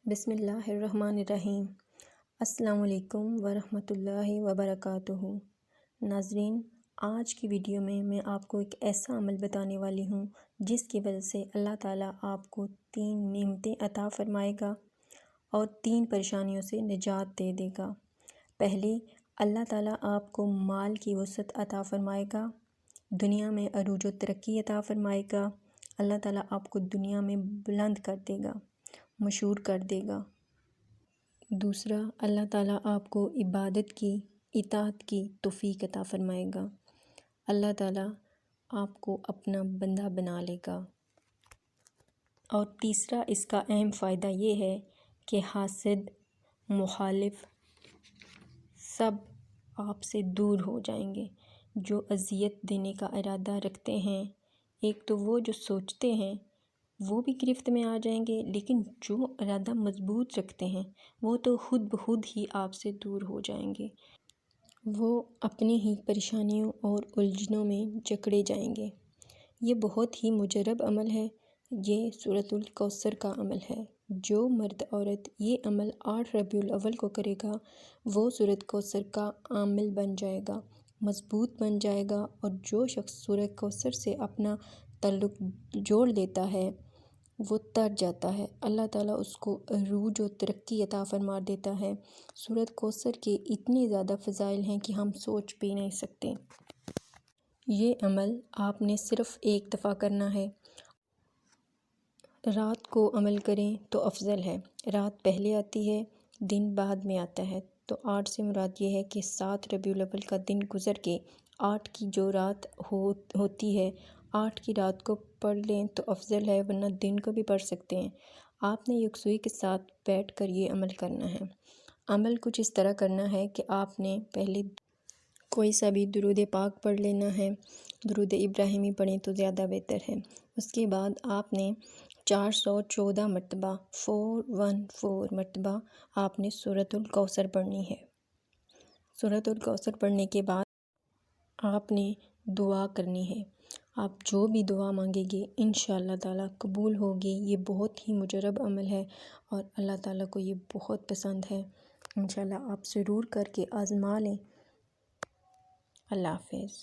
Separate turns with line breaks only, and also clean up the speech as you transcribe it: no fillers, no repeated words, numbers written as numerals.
بسم اللہ الرحمن الرحیم۔ السلام علیکم ورحمۃ اللہ وبرکاتہ۔ ناظرین، آج کی ویڈیو میں آپ کو ایک ایسا عمل بتانے والی ہوں جس کی وجہ سے اللہ تعالیٰ آپ کو 3 نعمتیں عطا فرمائے گا اور 3 پریشانیوں سے نجات دے دے گا۔ پہلی، اللہ تعالیٰ آپ کو مال کی وسعت عطا فرمائے گا، دنیا میں عروج و ترقی عطا فرمائے گا۔ اللہ تعالیٰ آپ کو دنیا میں بلند کر دے گا، مشہور کر دے گا۔ دوسرا، اللہ تعالیٰ آپ کو عبادت کی، اطاعت کی توفیق عطا فرمائے گا۔ اللہ تعالیٰ آپ کو اپنا بندہ بنا لے گا۔ اور تیسرا، اس کا اہم فائدہ یہ ہے کہ حاسد، مخالف سب آپ سے دور ہو جائیں گے۔ جو اذیت دینے کا ارادہ رکھتے ہیں، ایک تو وہ جو سوچتے ہیں وہ بھی گرفت میں آ جائیں گے، لیکن جو ارادہ مضبوط رکھتے ہیں وہ تو خود بخود ہی آپ سے دور ہو جائیں گے۔ وہ اپنی ہی پریشانیوں اور الجھنوں میں جکڑے جائیں گے۔ یہ بہت ہی مجرب عمل ہے۔ یہ سورۃ الکوثر کا عمل ہے۔ جو مرد عورت یہ عمل 8 ربیع الاول کو کرے گا وہ سورۃ کوثر کا عامل بن جائے گا، مضبوط بن جائے گا۔ اور جو شخص سورۃ کوثر سے اپنا تعلق جوڑ لیتا ہے وہ تر جاتا ہے، اللہ تعالیٰ اس کو عروج و ترقی عطا فرما دیتا ہے۔ سورۃ کوثر کے اتنے زیادہ فضائل ہیں کہ ہم سوچ بھی نہیں سکتے۔ یہ عمل آپ نے صرف ایک دفعہ کرنا ہے۔ رات کو عمل کریں تو افضل ہے۔ رات پہلے آتی ہے، دن بعد میں آتا ہے، تو 8 سے مراد یہ ہے کہ 7 ربیع الاول کا دن گزر کے 8 کی جو رات ہوتی ہے، 8 کی رات کو پڑھ لیں تو افضل ہے، ورنہ دن کو بھی پڑھ سکتے ہیں۔ آپ نے یکسوئی کے ساتھ بیٹھ کر یہ عمل کرنا ہے۔ عمل کچھ اس طرح کرنا ہے کہ آپ نے پہلے کوئی سا بھی درود پاک پڑھ لینا ہے۔ درود ابراہیمی پڑھیں تو زیادہ بہتر ہے۔ اس کے بعد آپ نے 414 مرتبہ 414 مرتبہ آپ نے سورۃ الکوثر پڑھنی ہے۔ سورۃ الکوثر پڑھنے کے بعد آپ نے دعا کرنی ہے۔ آپ جو بھی دعا مانگیں گے انشاءاللہ تعالیٰ قبول ہوگی۔ یہ بہت ہی مجرب عمل ہے اور اللہ تعالیٰ کو یہ بہت پسند ہے۔ انشاءاللہ آپ ضرور کر کے آزما لیں۔ اللہ حافظ۔